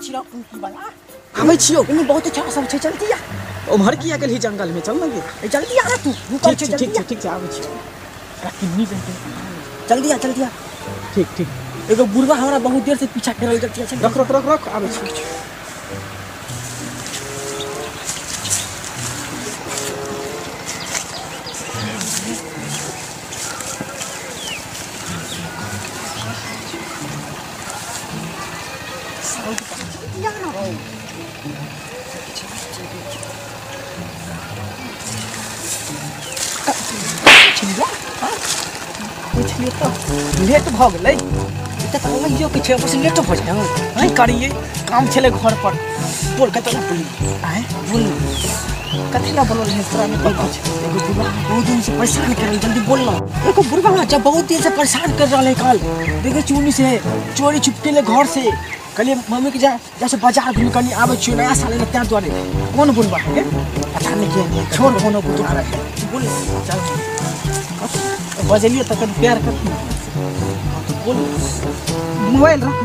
छिरा कुंकी वाला आबै छियो इने बहुत अच्छा सब छै जल्दी आ उम्हर किया गेल ही जंगल में चल ना गे जल्दी आ तू ऊपर छै ठीक छै आबै छियो किन्नी घंटे जल्दी आ ठीक एगो बुढ़वा हमरा बहुत देर से पीछा करल जल्दी छै रख आबै छियो लेट भ गेलै त कहियो कि 6 बजे लेट भ जाय की करिए काम छले घर पर बोल कत ना बोली आए बोल कथि ना बोलल है तोरा में कोई कुछ एगो बुढ़वा बहुत दिन से परेशान कर रहा जल्दी बोल ना एगो बुढ़वा जब बहुत दिन से परेशान कर रहा है कल देखे चोरी से चोरी छुपके ले घर से कलिए मम्मी के जैसे बाजार घूम कनी आवे छियो नया साल में त्या द्वारे कौन बुढ़वा है पता नहीं के छोड़ कोनो बुढ़वा है बोल चल बजलिए तक प्यार करती बोल मोबाइल रख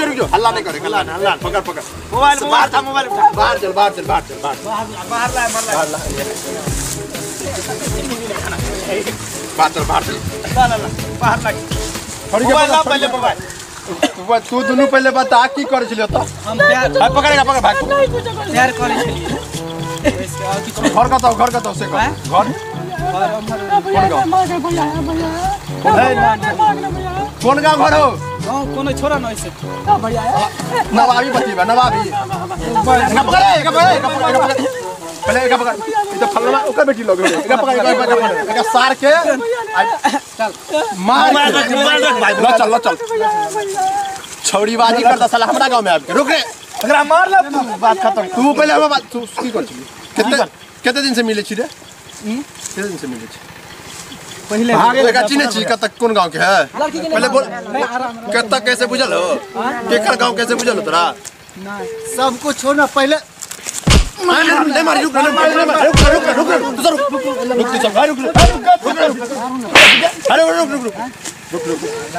रुक हल्ला नहीं करे हल्ला पकड़ मोबाइल बाहर चल बाहर तू दोनों पहले बता की करे छलियो त हम प्यार पकड़ भाग प्यार करे छलिए घर का से घर कौन गाँव घर हो कोनो छोरा न ऐसे बढ़िया नवाबी बतीबा नवाबी पहले एक पकड़ तो फलवा ओकर बेटी लग गए एक पकड़ सार के चल मार चल छौड़ीबाजी करता साला हमरा गांव में आके रुक रे एकरा मार ले बात खत्म तू पहले हम बात तू की कर छी केते दिन से मिले छी रे केते दिन से मिले छी पहले लगा चिने छी कत कोन गांव के है पहले बोल कत कैसे बुझल हो केकर गांव कैसे बुझल हो तोरा सब कुछ छोड़ना पहले नहीं मार रुक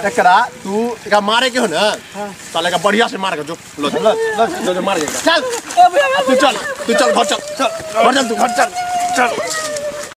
एकरा तू एकरा मारे के हो ना साले का बढ़िया से मार के जो मार के चल तू चल घर चल तू घर चल